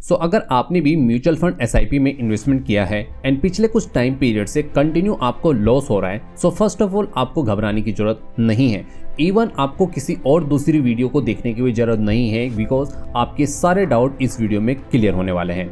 सो अगर आपने भी म्यूचुअल फंड एसआईपी में इन्वेस्टमेंट किया है एंड पिछले कुछ टाइम पीरियड से कंटिन्यू आपको लॉस हो रहा है, सो फर्स्ट ऑफ ऑल आपको घबराने की जरूरत नहीं है। इवन आपको किसी और दूसरी वीडियो को देखने की भी जरूरत नहीं है, बिकॉज आपके सारे डाउट इस वीडियो में क्लियर होने वाले हैं।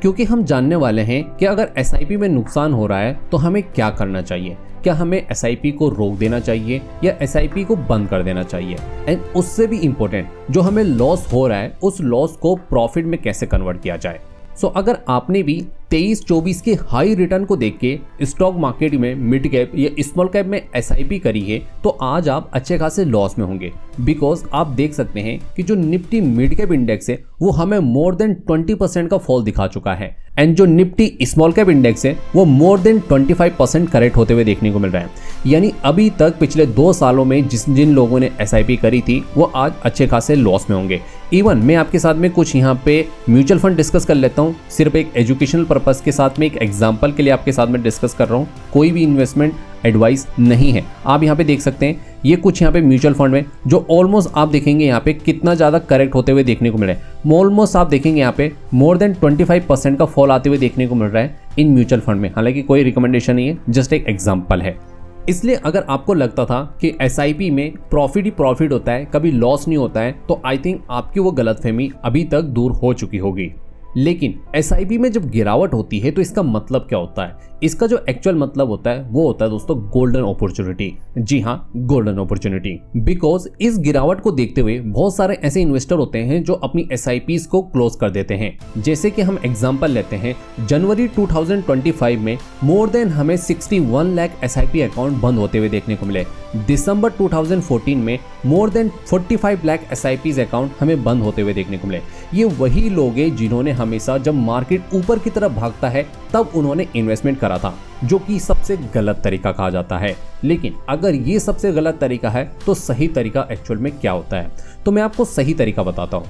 क्योंकि हम जानने वाले हैं कि अगर एसआईपी में नुकसान हो रहा है तो हमें क्या करना चाहिए। क्या हमें एसआईपी को रोक देना चाहिए या एसआईपी को बंद कर देना चाहिए, एंड उससे भी इम्पोर्टेंट जो हमें लॉस हो रहा है उस लॉस को प्रॉफिट में कैसे कन्वर्ट किया जाए। सो अगर आपने भी 23-24 के हाई रिटर्न को देख के स्टॉक मार्केट में मिड कैप या स्मॉल कैप में एसआईपी करी है तो आज आप अच्छे खासे लॉस में होंगे। बिकॉज आप देख सकते हैं कि जो निफ्टी मिड कैप इंडेक्स है वो हमें मोर देन 20% का फॉल दिखा चुका है, एंड जो निफ्टी स्मॉल कैप इंडेक्स है वो मोर देन 25% करेक्ट होते हुए देखने को मिल रहा है। यानी अभी तक पिछले 2 सालों में जिन लोगों ने एसआईपी करी थी वो आज अच्छे खासे लॉस में होंगे। इवन मैं आपके साथ में कुछ यहाँ पे म्यूचुअल फंड डिस्कस कर लेता हूँ, सिर्फ एक एजुकेशनल पर्पस के साथ में, एक एग्जांपल के लिए आपके साथ में डिस्कस कर रहा हूँ। कोई भी इन्वेस्टमेंट एडवाइस नहीं है। आप यहाँ पे देख सकते हैं ये कुछ यहाँ पे म्यूचुअल फंड में जो ऑलमोस्ट आप देखेंगे यहाँ पे कितना ज़्यादा करेक्ट होते हुए देखने को मिल रहा है। ऑलमोस्ट आप देखेंगे यहाँ पे मोर देन 25% का फॉल आते हुए देखने को मिल रहा है इन म्यूचुअल फंड में। हालांकि कोई रिकमेंडेशन नहीं है, जस्ट एक एग्जाम्पल है। इसलिए अगर आपको लगता था कि एसआईपी में प्रॉफिट ही प्रॉफिट होता है, कभी लॉस नहीं होता है, तो आई थिंक आपकी वो गलतफहमी अभी तक दूर हो चुकी होगी। लेकिन एसआईपी में जब गिरावट होती है तो इसका मतलब क्या होता है? इसका जो एक्चुअल मतलब होता है वो होता है दोस्तों गोल्डन अपॉर्चुनिटी। जी हाँ, गोल्डन अपॉर्चुनिटी। बिकॉज इस गिरावट को देखते हुए बहुत सारे ऐसे इन्वेस्टर होते हैं जो अपनी एसआईपीज को क्लोज कर देते हैं। जैसे कि हम एग्जांपल लेते हैं, जनवरी 2025 में मोर देन हमें 61 लाख एसआईपी अकाउंट बंद होते हुए देखने को मिले। दिसंबर 2014 में more than 45 lakh SIPs account हमें बंद होते हुए देखने को मिले। ये वही लोग हैं जिन्होंने हमेशा जब मार्केट ऊपर की तरफ भागता है तब उन्होंने इन्वेस्टमेंट करा था, जो कि सबसे गलत तरीका कहा जाता है। लेकिन अगर ये सबसे गलत तरीका है तो सही तरीका एक्चुअल में क्या होता है? तो मैं आपको सही तरीका बताता हूँ।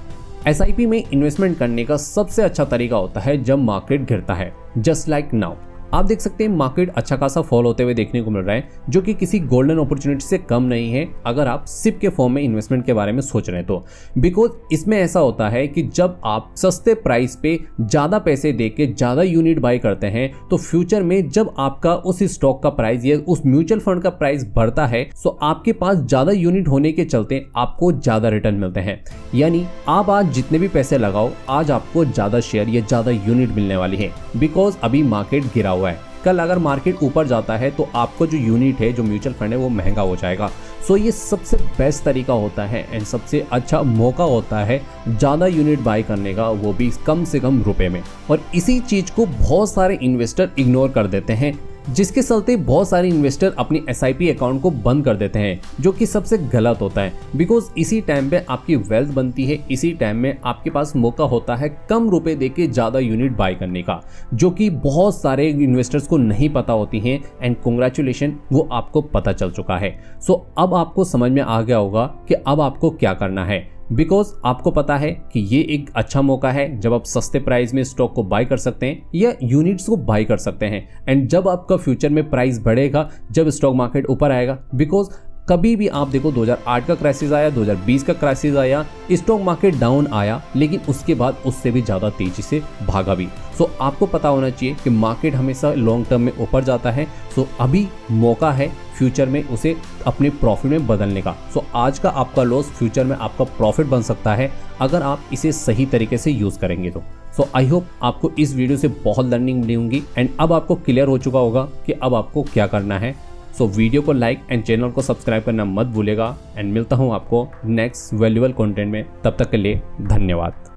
एसआईपी में इन्वेस्टमेंट करने का सबसे अच्छा तरीका होता है जब मार्केट गिरता है, जस्ट लाइक नाउ। आप देख सकते हैं मार्केट अच्छा खासा फॉल होते हुए देखने को मिल रहा है, जो कि किसी गोल्डन अपॉर्चुनिटी से कम नहीं है अगर आप सिप के फॉर्म में इन्वेस्टमेंट के बारे में सोच रहे हैं तो। बिकॉज इसमें ऐसा होता है कि जब आप सस्ते प्राइस पे ज़्यादा पैसे दे के ज़्यादा यूनिट बाय करते हैं तो फ्यूचर में जब आपका उस स्टॉक का प्राइस या उस म्यूचुअल फंड का प्राइस बढ़ता है तो आपके पास ज़्यादा यूनिट होने के चलते आपको ज़्यादा रिटर्न मिलते हैं। यानी आप आज जितने भी पैसे लगाओ आज आपको ज़्यादा शेयर या ज़्यादा यूनिट मिलने वाली है, बिकॉज अभी मार्केट गिरा हुआ है। कल अगर मार्केट ऊपर जाता है तो आपको जो यूनिट है, जो म्यूचुअल फंड है, वो महंगा हो जाएगा। सो ये सबसे बेस्ट तरीका होता है एंड सबसे अच्छा मौका होता है ज़्यादा यूनिट बाय करने का, वो भी कम से कम रुपए में। और इसी चीज़ को बहुत सारे इन्वेस्टर इग्नोर कर देते हैं, जिसके चलते बहुत सारे इन्वेस्टर अपनी एसआईपी अकाउंट को बंद कर देते हैं, जो कि सबसे गलत होता है। बिकॉज इसी टाइम पे आपकी वेल्थ बनती है, इसी टाइम में आपके पास मौका होता है कम रुपए देके ज़्यादा यूनिट बाय करने का, जो कि बहुत सारे इन्वेस्टर्स को नहीं पता होती हैं। एंड कॉन्ग्रेचुलेशन, वो आपको पता चल चुका है। सो अब आपको समझ में आ गया होगा कि अब आपको क्या करना है। बिकॉज आपको पता है कि ये एक अच्छा मौका है जब आप सस्ते प्राइस में स्टॉक को बाय कर सकते हैं या यूनिट्स को बाय कर सकते हैं। एंड जब आपका फ्यूचर में प्राइस बढ़ेगा, जब स्टॉक मार्केट ऊपर आएगा, बिकॉज कभी भी आप देखो 2008 का क्राइसिस आया, 2020 का क्राइसिस आया, स्टॉक मार्केट डाउन आया, लेकिन उसके बाद उससे भी ज़्यादा तेजी से भागा भी। सो आपको पता होना चाहिए कि मार्केट हमेशा लॉन्ग टर्म में ऊपर जाता है। सो अभी मौका है फ्यूचर में उसे अपने प्रॉफिट में बदलने का। सो आज का आपका लॉस फ्यूचर में आपका प्रॉफिट बन सकता है अगर आप इसे सही तरीके से यूज़ करेंगे तो। सो आई होप आपको इस वीडियो से बहुत लर्निंग मिली होंगी एंड अब आपको क्लियर हो चुका होगा कि अब आपको क्या करना है। सो वीडियो को लाइक एंड चैनल को सब्सक्राइब करना मत भूलेगा एंड मिलता हूँ आपको नेक्स्ट वैल्यूएबल कंटेंट में। तब तक के लिए धन्यवाद।